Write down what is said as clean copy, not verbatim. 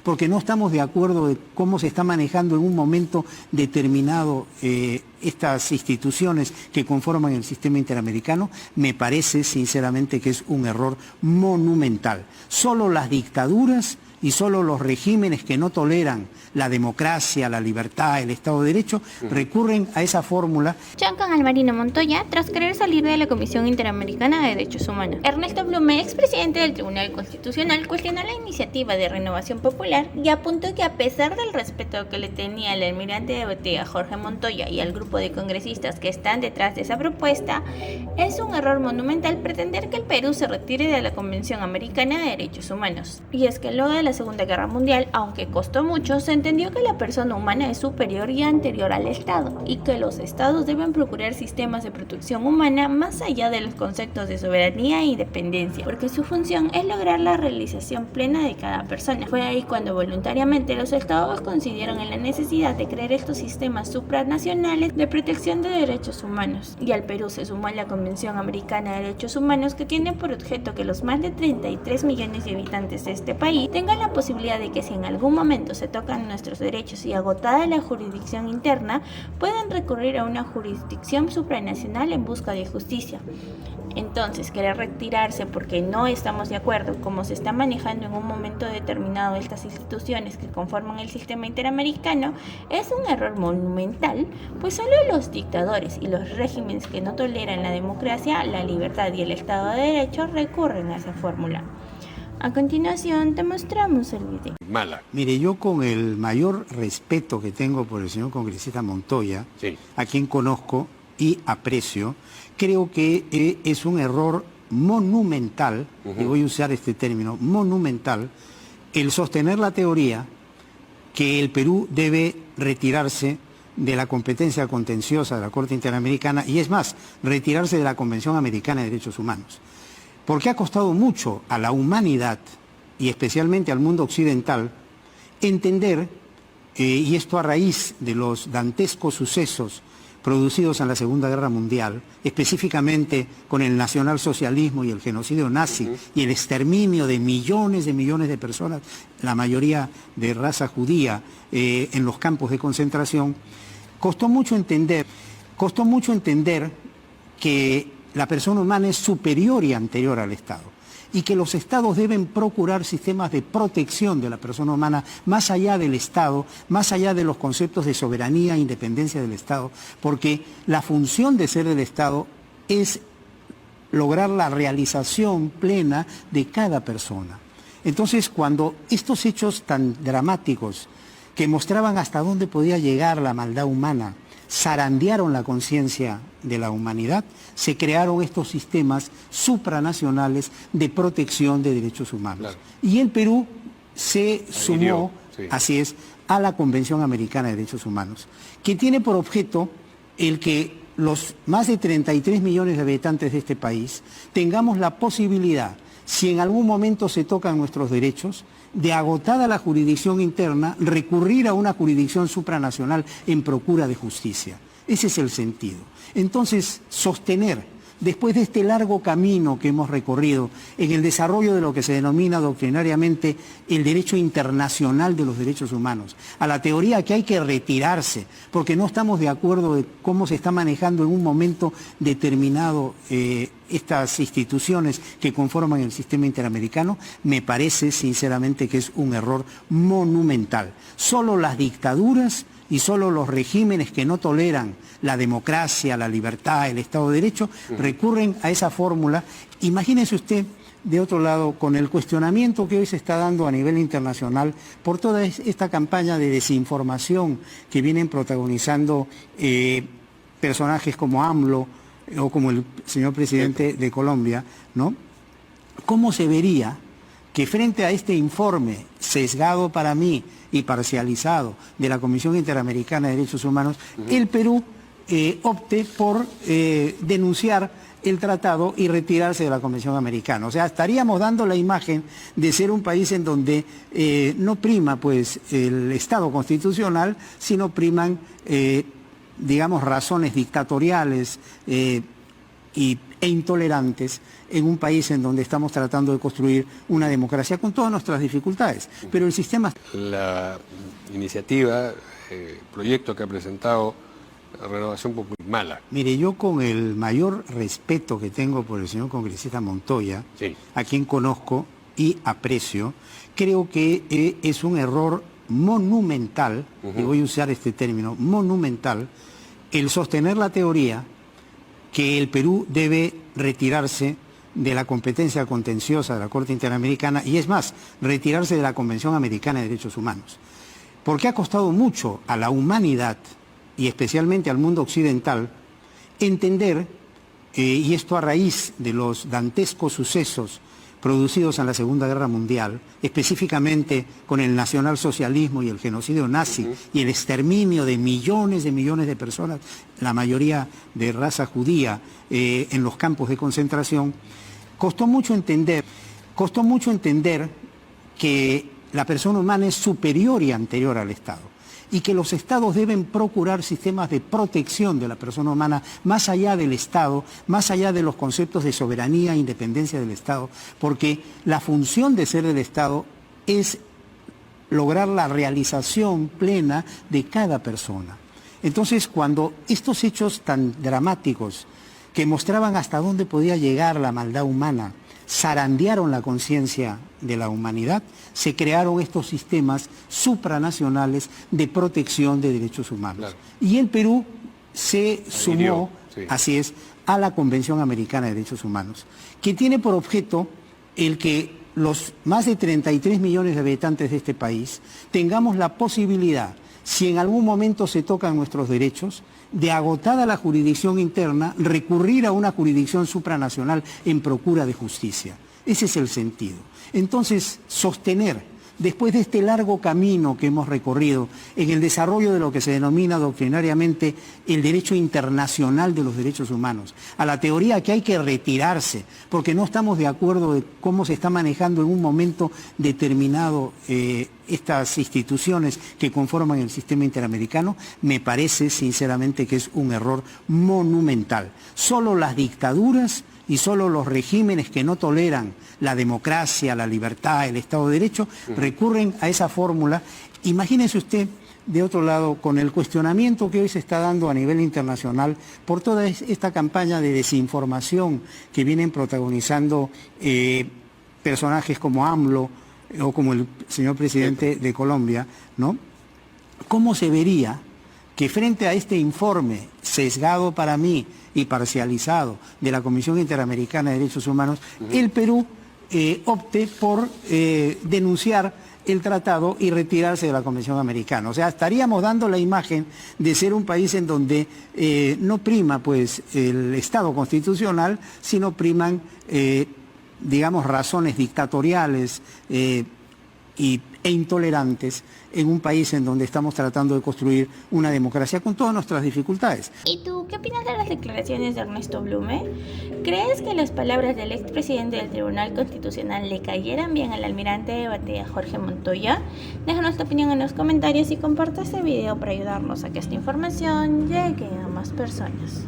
porque no estamos de acuerdo de cómo se está manejando en un momento determinado estas instituciones que conforman el sistema interamericano, me parece sinceramente que es un error monumental. Solo las dictaduras y solo los regímenes que no toleran la democracia, la libertad, el Estado de Derecho, recurren a esa fórmula. Giancarlo Alvarino Montoya, tras querer salir de la Comisión Interamericana de Derechos Humanos. Ernesto Blume, expresidente del Tribunal Constitucional, cuestionó la iniciativa de Renovación Popular y apuntó que a pesar del respeto que le tenía el almirante de Botega, Jorge Montoya, y al grupo de congresistas que están detrás de esa propuesta, es un error monumental pretender que el Perú se retire de la Convención Americana de Derechos Humanos. Y es que luego de la Segunda Guerra Mundial, aunque costó mucho, se entendió que la persona humana es superior y anterior al Estado, y que los Estados deben procurar sistemas de protección humana más allá de los conceptos de soberanía e independencia, porque su función es lograr la realización plena de cada persona. Fue ahí cuando voluntariamente los Estados coincidieron en la necesidad de crear estos sistemas supranacionales de protección de derechos humanos, y al Perú se sumó la Convención Americana de Derechos Humanos, que tiene por objeto que los más de 33 millones de habitantes de este país tengan la posibilidad de que si en algún momento se tocan nuestros derechos y agotada la jurisdicción interna, puedan recurrir a una jurisdicción supranacional en busca de justicia. Entonces, querer retirarse porque no estamos de acuerdo cómo se está manejando en un momento determinado estas instituciones que conforman el sistema interamericano es un error monumental, pues solo los dictadores y los regímenes que no toleran la democracia, la libertad y el Estado de Derecho recurren a esa fórmula. A continuación te mostramos el video. Mire, yo con el mayor respeto que tengo por el señor congresista Montoya, a quien conozco y aprecio, creo que es un error monumental, y voy a usar este término, monumental, el sostener la teoría que el Perú debe retirarse de la competencia contenciosa de la Corte Interamericana y es más, retirarse de la Convención Americana de Derechos Humanos. Porque ha costado mucho a la humanidad, y especialmente al mundo occidental, entender, y esto a raíz de los dantescos sucesos producidos en la Segunda Guerra Mundial, específicamente con el nacionalsocialismo y el genocidio nazi y el exterminio de millones de personas, la mayoría de raza judía, en los campos de concentración, costó mucho entender que la persona humana es superior y anterior al Estado y que los Estados deben procurar sistemas de protección de la persona humana más allá del Estado, más allá de los conceptos de soberanía e independencia del Estado, porque la función de ser el Estado es lograr la realización plena de cada persona. Entonces, cuando estos hechos tan dramáticos que mostraban hasta dónde podía llegar la maldad humana, zarandearon la conciencia de la humanidad, se crearon estos sistemas supranacionales de protección de derechos humanos. Claro. Y el Perú se sumó, así es, a la Convención Americana de Derechos Humanos, que tiene por objeto el que los más de 33 millones de habitantes de este país tengamos la posibilidad, si en algún momento se tocan nuestros derechos, de agotada la jurisdicción interna, recurrir a una jurisdicción supranacional en procura de justicia. Ese es el sentido. Entonces, sostener, después de este largo camino que hemos recorrido en el desarrollo de lo que se denomina doctrinariamente el derecho internacional de los derechos humanos, a la teoría que hay que retirarse, porque no estamos de acuerdo de cómo se está manejando en un momento determinado estas instituciones que conforman el sistema interamericano, me parece sinceramente que es un error monumental. Solo las dictaduras y solo los regímenes que no toleran la democracia, la libertad, el Estado de Derecho, recurren a esa fórmula. Imagínese usted, de otro lado, con el cuestionamiento que hoy se está dando a nivel internacional por toda esta campaña de desinformación que vienen protagonizando personajes como AMLO o como el señor presidente de Colombia, ¿no? ¿Cómo se vería que frente a este informe sesgado para mí y parcializado de la Comisión Interamericana de Derechos Humanos, el Perú opte por denunciar el tratado y retirarse de la Convención Americana? O sea, estaríamos dando la imagen de ser un país en donde no prima pues el Estado constitucional, sino priman digamos razones dictatoriales, e intolerantes en un país en donde estamos tratando de construir una democracia con todas nuestras dificultades. Pero el sistema... La iniciativa, proyecto que ha presentado Renovación Popular, mala. Mire, yo con el mayor respeto que tengo por el señor congresista Montoya, Sí. a quien conozco y aprecio, creo que es un error monumental, y voy a usar este término, monumental, el sostener la teoría que el Perú debe retirarse de la competencia contenciosa de la Corte Interamericana y, es más, retirarse de la Convención Americana de Derechos Humanos. Porque ha costado mucho a la humanidad, y especialmente al mundo occidental, entender, y esto a raíz de los dantescos sucesos producidos en la Segunda Guerra Mundial, específicamente con el nacionalsocialismo y el genocidio nazi y el exterminio de millones de personas, la mayoría de raza judía, en los campos de concentración, costó mucho entender que la persona humana es superior y anterior al Estado, y que los estados deben procurar sistemas de protección de la persona humana más allá del Estado, más allá de los conceptos de soberanía e independencia del Estado, porque la función de ser del Estado es lograr la realización plena de cada persona. Entonces, cuando estos hechos tan dramáticos que mostraban hasta dónde podía llegar la maldad humana zarandearon la conciencia de la humanidad, se crearon estos sistemas supranacionales de protección de derechos humanos. Claro. Y el Perú se sumó, Sí. así es, a la Convención Americana de Derechos Humanos, que tiene por objeto el que los más de 33 millones de habitantes de este país tengamos la posibilidad, si en algún momento se tocan nuestros derechos, de agotada la jurisdicción interna, recurrir a una jurisdicción supranacional en procura de justicia. Ese es el sentido. Entonces, sostener, después de este largo camino que hemos recorrido en el desarrollo de lo que se denomina doctrinariamente el derecho internacional de los derechos humanos, a la teoría que hay que retirarse, porque no estamos de acuerdo de cómo se está manejando en un momento determinado estas instituciones que conforman el sistema interamericano, me parece sinceramente que es un error monumental. Solo las dictaduras y solo los regímenes que no toleran la democracia, la libertad, el Estado de Derecho, recurren a esa fórmula. Imagínese usted, de otro lado, con el cuestionamiento que hoy se está dando a nivel internacional por toda esta campaña de desinformación que vienen protagonizando personajes como AMLO o como el señor presidente de Colombia, ¿no? ¿Cómo se vería que frente a este informe sesgado para mí y parcializado de la Comisión Interamericana de Derechos Humanos, el Perú opte por denunciar el tratado y retirarse de la Convención Americana? O sea, estaríamos dando la imagen de ser un país en donde no prima pues el Estado constitucional, sino priman digamos, razones dictatoriales e intolerantes en un país en donde estamos tratando de construir una democracia con todas nuestras dificultades. ¿Y tú qué opinas de las declaraciones de Ernesto Blume? ¿Crees que las palabras del expresidente del Tribunal Constitucional le cayeran bien al almirante de batalla Jorge Montoya? Déjanos tu opinión en los comentarios y comparte este video para ayudarnos a que esta información llegue a más personas.